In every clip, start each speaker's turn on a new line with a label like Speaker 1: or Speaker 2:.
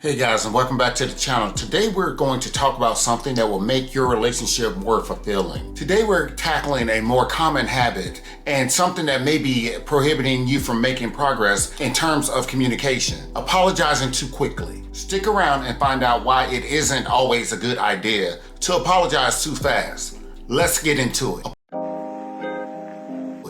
Speaker 1: Hey guys, and welcome back to the channel. Today we're going to talk about something that will make your relationship more fulfilling. Today we're tackling a more common habit and something that may be prohibiting you from making progress in terms of communication: apologizing too quickly. Stick around and find out why it isn't always a good idea to apologize too fast. Let's get into it.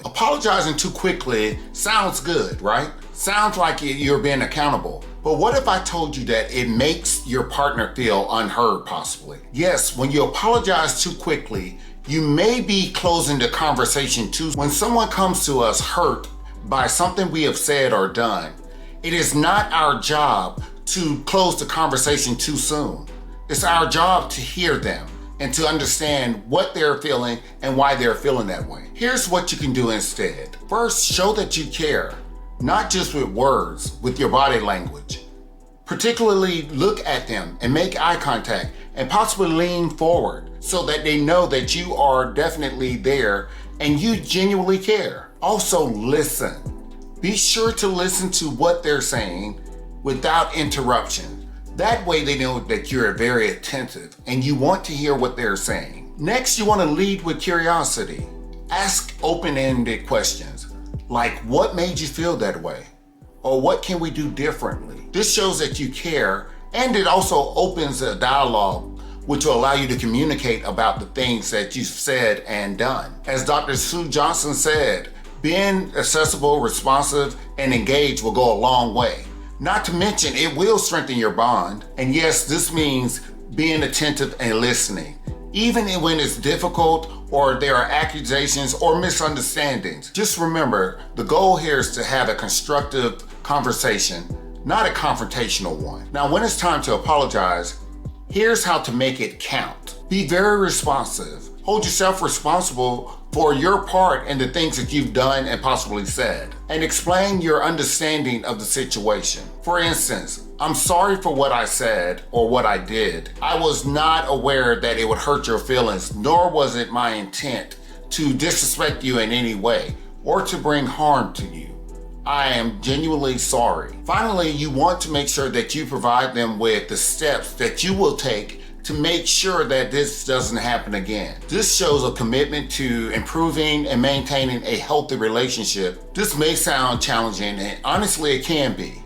Speaker 1: Apologizing too quickly sounds good, right? Sounds like you're being accountable. But what if I told you that it makes your partner feel unheard, possibly? Yes, when you apologize too quickly, you may be closing the conversation too. When someone comes to us hurt by something we have said or done, it is not our job to close the conversation too soon. It's our job to hear them and to understand what they're feeling and why they're feeling that way. Here's what you can do instead. First, show that you care. Not just with words, with your body language. Particularly look at them and make eye contact and possibly lean forward so that they know that you are definitely there and you genuinely care. Also listen. Be sure to listen to what they're saying without interruption. That way they know that you're very attentive and you want to hear what they're saying. Next, you want to lead with curiosity. Ask open-ended questions. Like, what made you feel that way? Or what can we do differently? This shows that you care, and it also opens a dialogue which will allow you to communicate about the things that you've said and done. As Dr. Sue Johnson said, being accessible, responsive, and engaged will go a long way. Not to mention, it will strengthen your bond. And yes, this means being attentive and listening. Even when it's difficult or there are accusations or misunderstandings, just remember, the goal here is to have a constructive conversation, not a confrontational one. Now, when it's time to apologize, here's how to make it count. Be very responsive. Hold yourself responsible for your part in the things that you've done and possibly said, and explain your understanding of the situation. For instance, I'm sorry for what I said or what I did. I was not aware that it would hurt your feelings, nor was it my intent to disrespect you in any way or to bring harm to you. I am genuinely sorry. Finally, you want to make sure that you provide them with the steps that you will take to make sure that this doesn't happen again. This shows a commitment to improving and maintaining a healthy relationship. This may sound challenging, and honestly it can be,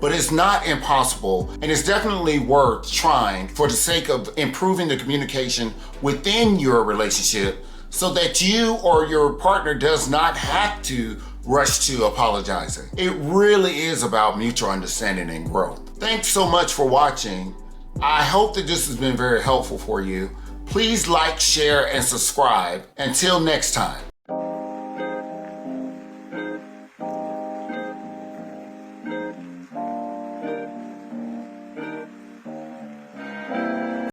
Speaker 1: but it's not impossible, and it's definitely worth trying for the sake of improving the communication within your relationship so that you or your partner does not have to rush to apologizing. It really is about mutual understanding and growth. Thanks so much for watching. I hope that this has been very helpful for you. Please like, share, and subscribe. Until next time.